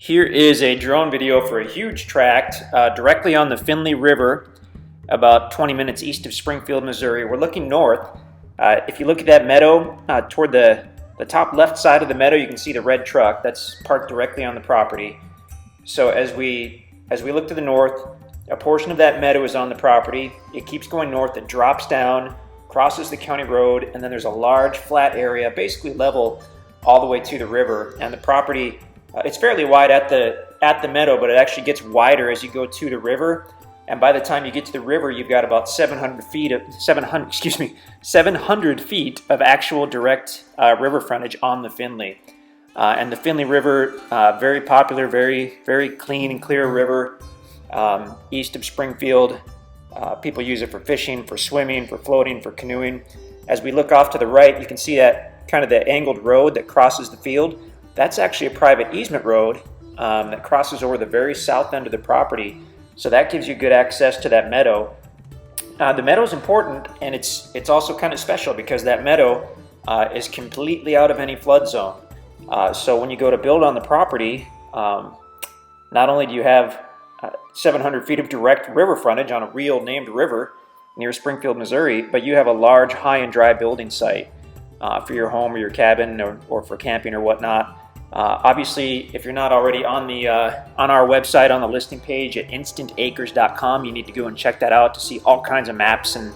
Here is a drone video for a huge tract directly on the Finley River, about 20 minutes east of Springfield, Missouri. We're looking north. If you look at that meadow, toward the top left side of the meadow, you can see the red truck that's parked directly on the property. So as we look to the north, a portion of that meadow is on the property. It keeps going north, it drops down, crosses the county road, and then there's a large flat area, basically level all the way to the river. And the property, it's fairly wide at the meadow, but it actually gets wider as you go to the river. And by the time you get to the river, you've got about 700 feet of actual direct river frontage on the Finley. And the Finley River, very popular, very clean and clear river east of Springfield. People use it for fishing, for swimming, for floating, for canoeing. As we look off to the right, you can see that kind of the angled road that crosses the field. That's actually a private easement road that crosses over the very south end of the property. So that gives you good access to that meadow. The meadow is important, and it's also kind of special because that meadow is completely out of any flood zone. So when you go to build on the property, not only do you have 700 feet of direct river frontage on a real named river near Springfield, Missouri, but you have a large high and dry building site for your home or your cabin or for camping or whatnot. Obviously, if you're not already on our website on the listing page at InstantAcres.com, you need to go and check that out to see all kinds of maps and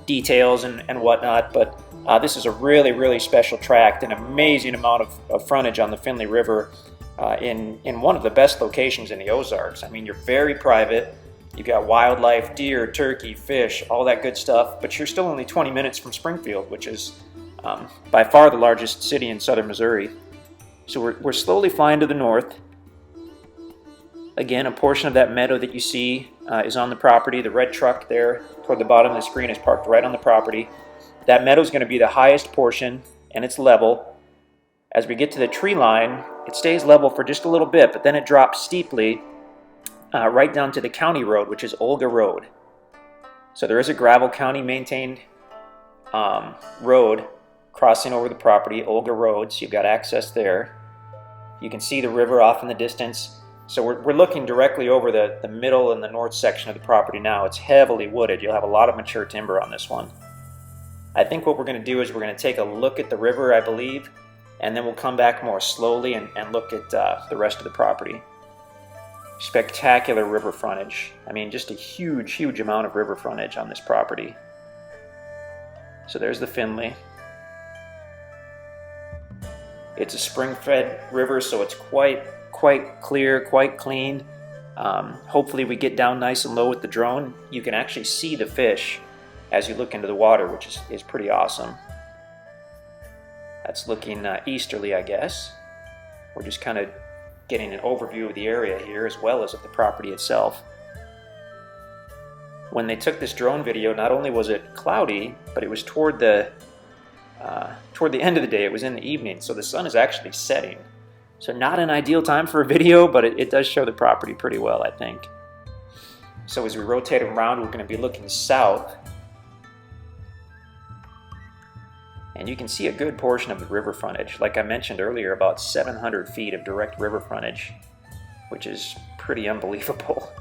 details and whatnot. But this is a really special tract, an amazing amount of frontage on the Finley River in one of the best locations in the Ozarks. I mean, you're very private. You've got wildlife, deer, turkey, fish, all that good stuff, but you're still only 20 minutes from Springfield, which is by far the largest city in southern Missouri. So we're slowly flying to the north. Again, a portion of that meadow that you see is on the property. The red truck there toward the bottom of the screen is parked right on the property. That meadow is going to be the highest portion, and it's level. As we get to the tree line, it stays level for just a little bit, but then it drops steeply right down to the county road, which is Olga Road. So there is a gravel county maintained road crossing over the property, Olga Road, so you've got access there. You can see the river off in the distance. So we're looking directly over the middle and the north section of the property now. It's heavily wooded. You'll have a lot of mature timber on this one. I think what we're going to do is we're going to take a look at the river, I believe, and then we'll come back more slowly and look at the rest of the property. Spectacular river frontage. I mean, just a huge amount of river frontage on this property. So there's the Finley. It's a spring-fed river, so it's quite clear, quite clean. Hopefully we get down nice and low with the drone. You can actually see the fish as you look into the water, which is pretty awesome. That's looking easterly, I guess. We're just kind of getting an overview of the area here as well as of the property itself. When they took this drone video, not only was it cloudy, but it was toward the end of the day. It was in the evening, so the sun is actually setting. So not an ideal time for a video, but it does show the property pretty well, I think. So as we rotate around, we're going to be looking south. And you can see a good portion of the river frontage. Like I mentioned earlier, about 700 feet of direct river frontage, which is pretty unbelievable.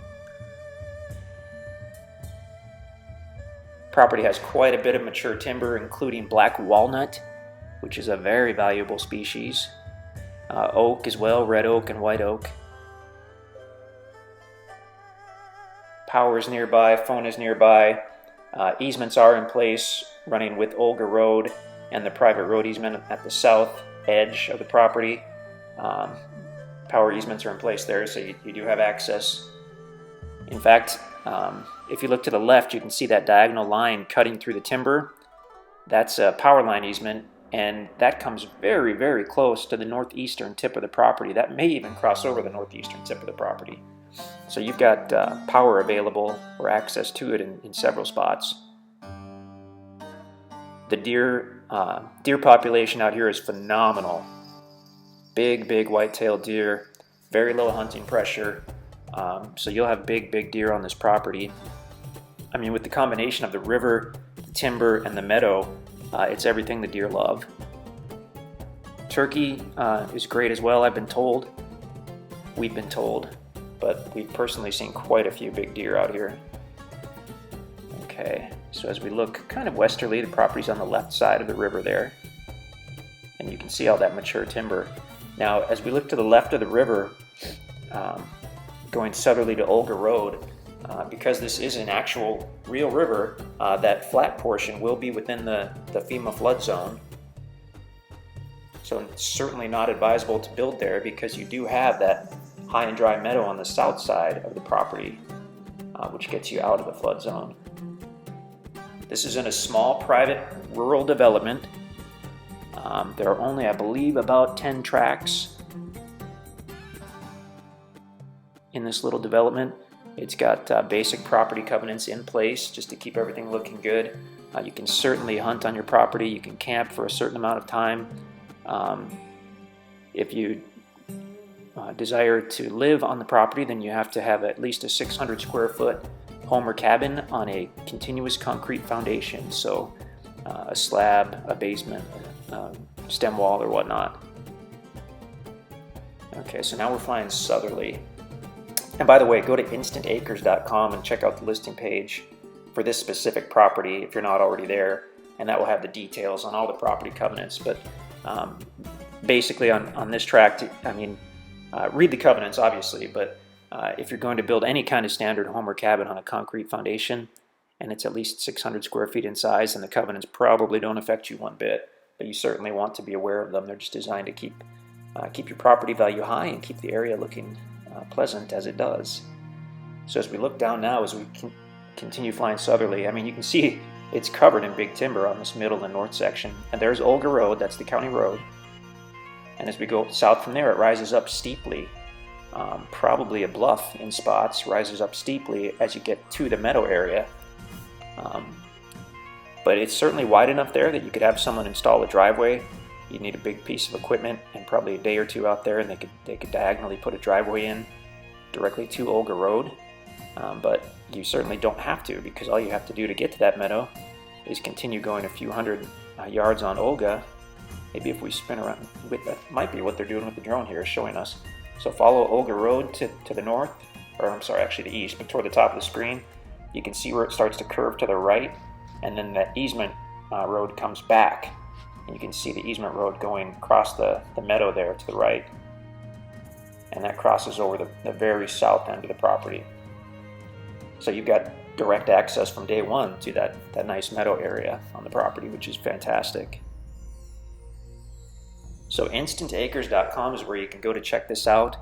Property has quite a bit of mature timber, including black walnut, which is a very valuable species. Oak as well, red oak and white oak. Power is nearby, phone is nearby. Easements are in place running with Olga Road and the private road easement at the south edge of the property. Power easements are in place there, so you do have access. In fact, if you look to the left, you can see that diagonal line cutting through the timber. That's a power line easement, and that comes very close to the northeastern tip of the property. That may even cross over the northeastern tip of the property. So you've got power available or access to it in several spots. The deer population out here is phenomenal. Big white-tailed deer, very low hunting pressure. So you'll have big deer on this property. I mean, with the combination of the river, the timber, and the meadow, it's everything the deer love. Turkey is great as well, I've been told. we've been told, but we've personally seen quite a few big deer out here. Okay, so as we look kind of westerly, the property's on the left side of the river there, and you can see all that mature timber. Now, as we look to the left of the river, going southerly to Olga Road, because this is an actual real river, that flat portion will be within the FEMA flood zone. So it's certainly not advisable to build there because you do have that high and dry meadow on the south side of the property, which gets you out of the flood zone. This is in a small private rural development. There are only, I believe, about 10 tracks in this little development. It's got basic property covenants in place just to keep everything looking good. You can certainly hunt on your property. You can camp for a certain amount of time. If you desire to live on the property, then you have to have at least a 600 square foot home or cabin on a continuous concrete foundation, so a slab, a basement, stem wall, or whatnot. Okay, so now we're flying southerly. And by the way, go to InstantAcres.com and check out the listing page for this specific property if you're not already there, and that will have the details on all the property covenants. But basically on this tract, I mean, read the covenants obviously, but if you're going to build any kind of standard home or cabin on a concrete foundation and it's at least 600 square feet in size, then the covenants probably don't affect you one bit, but you certainly want to be aware of them. They're just designed to keep your property value high and keep the area looking pleasant as it does. So as we look down now, as we continue flying southerly, I mean, you can see it's covered in big timber on this middle and north section. And there's Olga Road, that's the county road. And as we go south from there, it rises up steeply, probably a bluff in spots, rises up steeply as you get to the meadow area. But it's certainly wide enough there that you could have someone install a driveway. You'd need a big piece of equipment and probably a day or two out there, and they could diagonally put a driveway in directly to Olga Road. But you certainly don't have to, because all you have to do to get to that meadow is continue going a few hundred yards on Olga. Maybe if we spin around, that might be what they're doing with the drone here, showing us. So follow Olga Road to the north, or I'm sorry, actually the east, but toward the top of the screen. You can see where it starts to curve to the right, and then that easement road comes back. And you can see the easement road going across the meadow there to the right. And that crosses over the very south end of the property. So you've got direct access from day one to that nice meadow area on the property, which is fantastic. So InstantAcres.com is where you can go to check this out.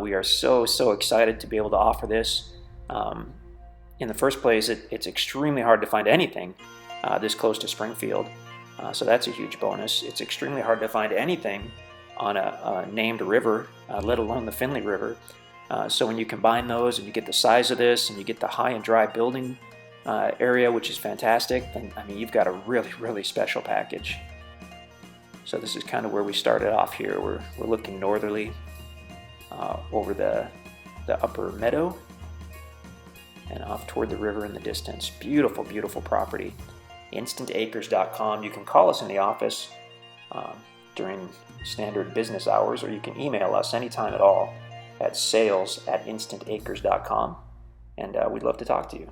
We are so excited to be able to offer this. In the first place, it's extremely hard to find anything this close to Springfield. So that's a huge bonus. It's extremely hard to find anything on a named river, let alone the Finley River. So when you combine those and you get the size of this and you get the high and dry building area, which is fantastic, then I mean, you've got a really special package. So this is kind of where we started off here. We're looking northerly over the upper meadow and off toward the river in the distance. Beautiful property. InstantAcres.com. You can call us in the office during standard business hours, or you can email us anytime at all at sales@instantacres.com, and we'd love to talk to you.